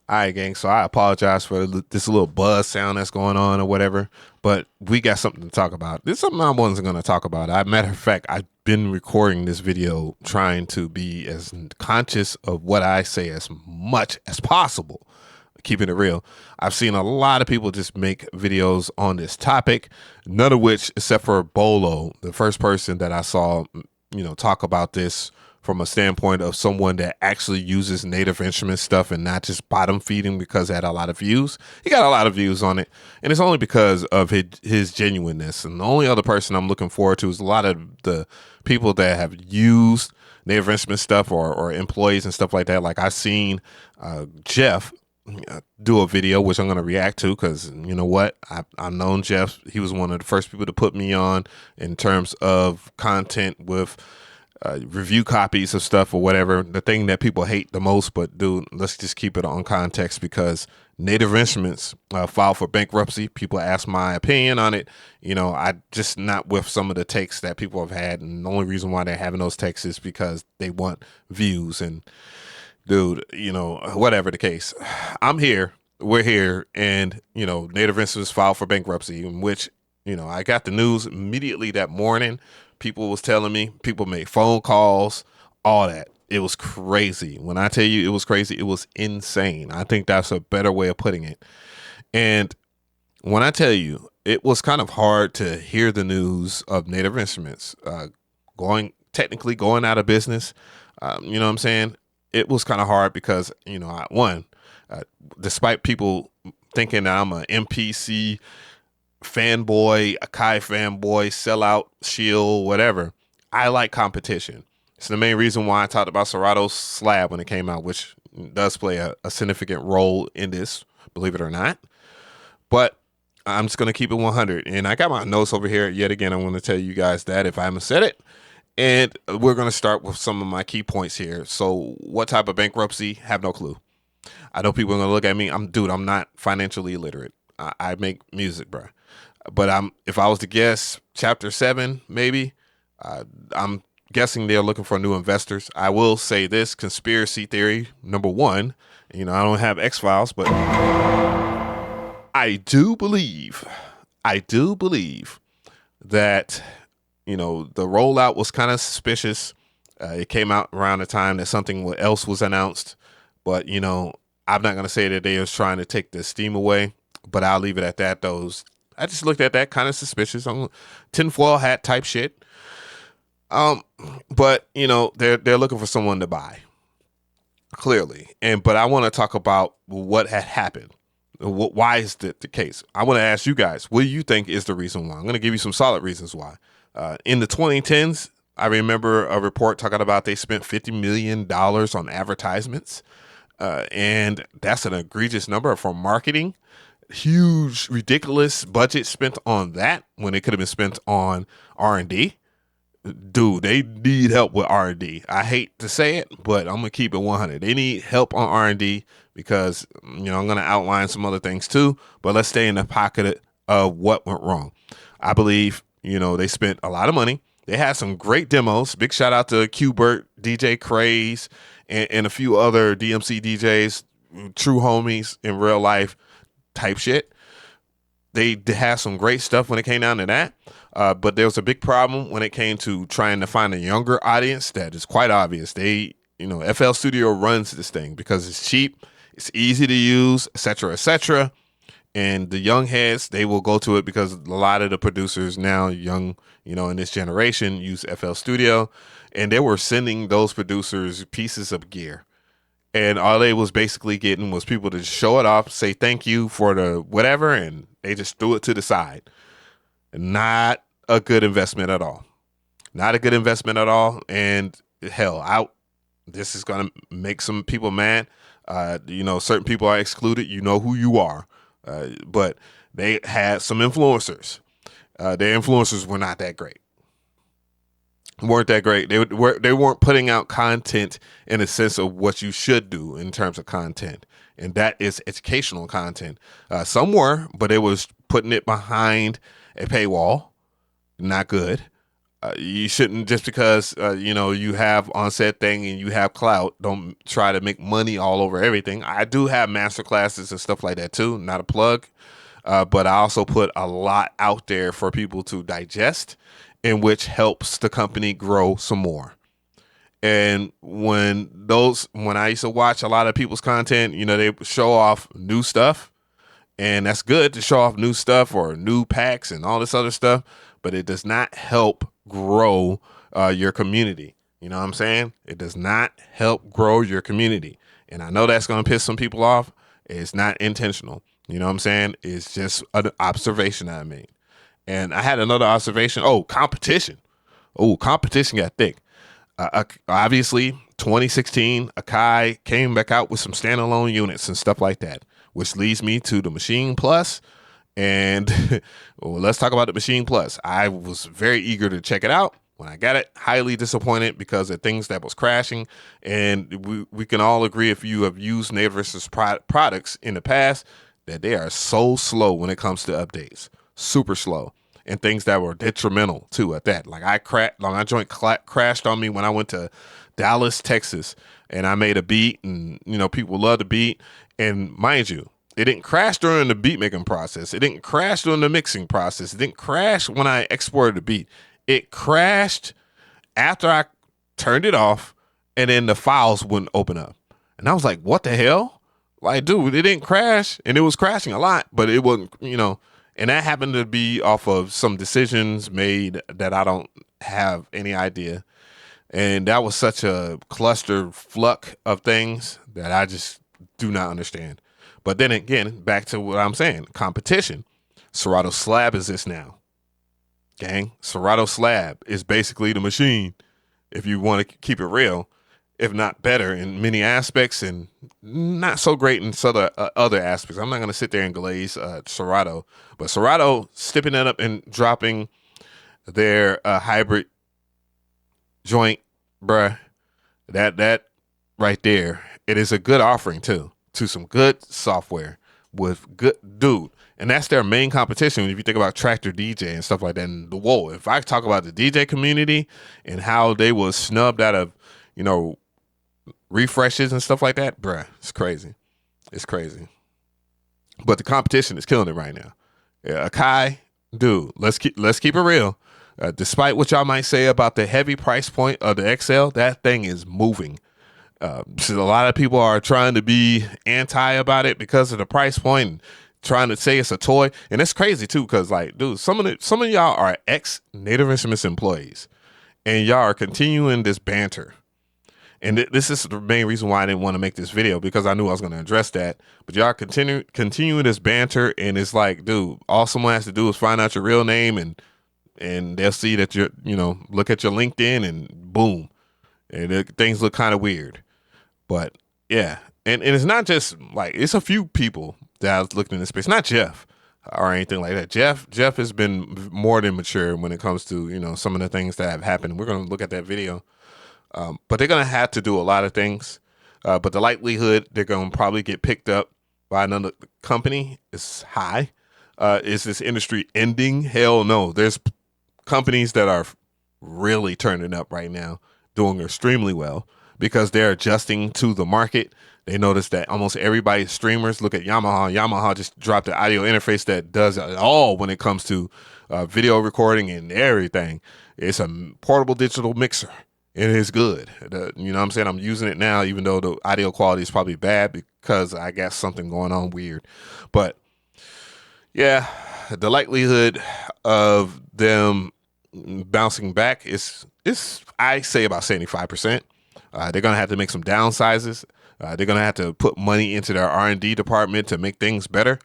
All right, gang. So I apologize for this little buzz sound that's going on or whatever, but we got something to talk about. This is something I wasn't going to talk about. Matter of fact, I've been recording this video trying to be as conscious of what I say as much as possible, keeping it real. I've seen a lot of people just make videos on this topic, none of which, except for Bolo, the first person that I saw, talk about this from a standpoint of someone that actually uses native instrument stuff and not just bottom feeding because it had a lot of views. He got a lot of views on it, and it's only because of his genuineness. And the only other person I'm looking forward to is a lot of the people that have used native instrument stuff or employees and stuff like that. Like I've seen Jeff do a video, which I'm going to react to because you know what? I've known Jeff. He was one of the first people to put me on in terms of content with review copies of stuff or whatever, the thing that people hate the most. But dude, let's just keep it on context because Native Instruments filed for bankruptcy. People ask my opinion on it. I just not with some of the takes that people have had, and the only reason why they're having those takes is because they want views. And dude, whatever the case, I'm here, we're here, and Native Instruments filed for bankruptcy, in which I got the news immediately that morning. People was telling me, people made phone calls, all that. It was crazy. When I tell you it was crazy, it was insane. I think that's a better way of putting it. And when I tell you, it was kind of hard to hear the news of Native Instruments going out of business. You know what I'm saying? It was kind of hard because, despite people thinking that I'm an MPC fanboy, a Kai fanboy, sellout, shield, whatever, I like competition. It's the main reason why I talked about Serato's Slab when it came out, which does play a significant role in this, believe it or not. But I'm just going to keep it 100. And I got my notes over here. Yet again, I'm going to tell you guys that if I haven't said it. And we're going to start with some of my key points here. So what type of bankruptcy? Have no clue. I know people are going to look at me. I'm not financially illiterate. I make music, bro. But if I was to guess, chapter 7, maybe, I'm guessing they're looking for new investors. I will say this, conspiracy theory, number one, I don't have X-Files, but I do believe that, the rollout was kind of suspicious. It came out around the time that something else was announced, but, I'm not going to say that they was trying to take the steam away, but I'll leave it at that. I just looked at that kind of suspicious, tinfoil hat type shit. But they're looking for someone to buy, clearly. But I want to talk about what had happened. Why is that the case? I want to ask you guys, what do you think is the reason why? I'm going to give you some solid reasons why. In the 2010s, I remember a report talking about they spent $50 million on advertisements. And that's an egregious number for marketing. Huge, ridiculous budget spent on that when it could have been spent on R&D. Dude, they need help with R&D. I hate to say it, but I'm gonna keep it 100. They need help on R&D because I'm gonna outline some other things too. But let's stay in the pocket of what went wrong. I believe they spent a lot of money. They had some great demos. Big shout out to Qbert, DJ Craze, and a few other DMC DJs, true homies in real life type shit. They had some great stuff when it came down to that. But there was a big problem when it came to trying to find a younger audience. That is quite obvious. FL Studio runs this thing because it's cheap, it's easy to use, etc., etc. And the young heads, they will go to it because a lot of the producers now, young, in this generation, use FL Studio, and they were sending those producers pieces of gear. And all they was basically getting was people to show it off, say thank you for the whatever, and they just threw it to the side. Not a good investment at all. Not a good investment at all. And hell, this is going to make some people mad. Certain people are excluded. You know who you are. But they had some influencers. Their influencers were not that great. Weren't that great. They weren't putting out content in a sense of what you should do in terms of content, and that is educational content. Some were, but it was putting it behind a paywall. Not good. You shouldn't, just because you have on said thing and you have clout, don't try to make money all over everything. I do have master classes and stuff like that too. Not a plug, but I also put a lot out there for people to digest, in which helps the company grow some more. And when I used to watch a lot of people's content, they show off new stuff, and that's good to show off new stuff or new packs and all this other stuff, but it does not help grow your community. You know what I'm saying? It does not help grow your community. And I know that's going to piss some people off. It's not intentional. You know what I'm saying? It's just an observation I made. And I had another observation. Oh, competition. Oh, competition got thick. Obviously, 2016, Akai came back out with some standalone units and stuff like that, which leads me to the Machine Plus. And well, let's talk about the Machine Plus. I was very eager to check it out. When I got it, highly disappointed because of things that was crashing. And we can all agree, if you have used Native Versus products in the past, that they are so slow when it comes to updates. Super slow. And things that were detrimental too at that. Like my joint crashed on me when I went to Dallas, Texas, and I made a beat, and people love the beat. And mind you, it didn't crash during the beat making process. It didn't crash during the mixing process. It didn't crash when I exported the beat. It crashed after I turned it off, and then the files wouldn't open up. And I was like, what the hell? Like, dude, it didn't crash, and it was crashing a lot, but it wasn't, and that happened to be off of some decisions made that I don't have any idea. And that was such a cluster fluck of things that I just do not understand. But then again, back to what I'm saying, competition. Serato Slab is this now. Gang, Serato Slab is basically the machine, if you want to keep it real, if not better in many aspects and not so great in some other aspects. I'm not going to sit there and glaze Serato, but Serato stepping it up and dropping their hybrid joint, bruh, that right there, it is a good offering too, to some good software with good dude. And that's their main competition. If you think about Tractor DJ and stuff like that, and whoa, if I talk about the DJ community and how they was snubbed out of, refreshes and stuff like that, bruh, it's crazy. It's crazy. But the competition is killing it right now. Yeah, Akai, dude, let's keep it real. Despite what y'all might say about the heavy price point of the XL, that thing is moving. So a lot of people are trying to be anti about it because of the price point and trying to say it's a toy. And it's crazy too, because like, dude, some of y'all are ex Native Instruments employees, and y'all are continuing this banter. And this is the main reason why I didn't want to make this video, because I knew I was going to address that. But y'all continuing this banter, and it's like, dude, all someone has to do is find out your real name, and they'll see that you're, look at your LinkedIn, and boom, and things look kind of weird. But yeah, and it's not just like, it's a few people that I was looking in this space, not Jeff or anything like that. Jeff has been more than mature when it comes to some of the things that have happened. We're going to look at that video. But they're going to have to do a lot of things. But the likelihood they're going to probably get picked up by another company is high. Is this industry ending? Hell no. There's companies that are really turning up right now, doing extremely well because they're adjusting to the market. They notice that almost everybody's streamers. Look at Yamaha. Yamaha just dropped the audio interface that does it all when it comes to video recording and everything. It's a portable digital mixer. It is good. You know what I'm saying? I'm using it now, even though the audio quality is probably bad because I got something going on weird. But yeah, the likelihood of them bouncing back is I say about 75%. They're going to have to make some downsizes. They're going to have to put money into their R&D department to make things better.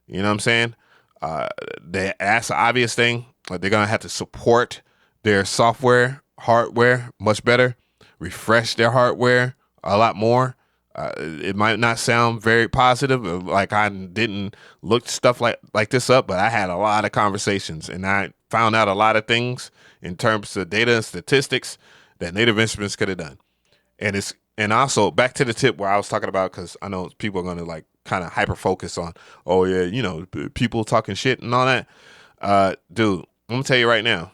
You know what I'm saying? That's the obvious thing. They're going to have to support their software, hardware much better, refresh their hardware a lot more. It might not sound very positive, like I didn't look stuff like this up, but I had a lot of conversations and I found out a lot of things in terms of data and statistics that Native Instruments could have done. And also back to the tip where I was talking about, because I know people are going to like kind of hyper focus on, oh yeah, people talking shit and all that. Dude, I'm gonna tell you right now,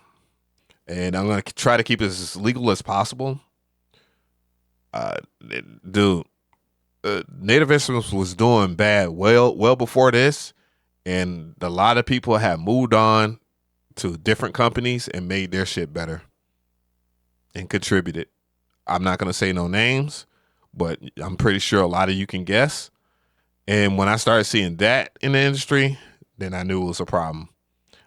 and I'm going to try to keep this as legal as possible. Dude, Native Instruments was doing bad well before this, and a lot of people have moved on to different companies and made their shit better and contributed. I'm not going to say no names, but I'm pretty sure a lot of you can guess. And when I started seeing that in the industry, then I knew it was a problem.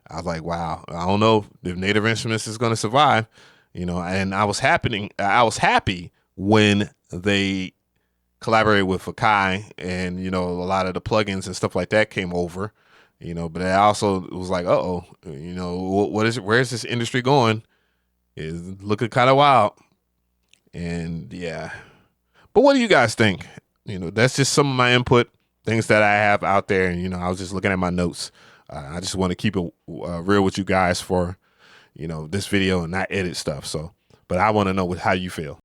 I was like, wow, I don't know if Native Instruments is going to survive, and I was happy when they collaborated with Akai, and, a lot of the plugins and stuff like that came over, but I also was like, where's this industry going? It's looking kind of wild. And yeah, but what do you guys think? That's just some of my input, things that I have out there. And, I was just looking at my notes. I just want to keep it real with you guys for, this video and not edit stuff. So, but I want to know how you feel.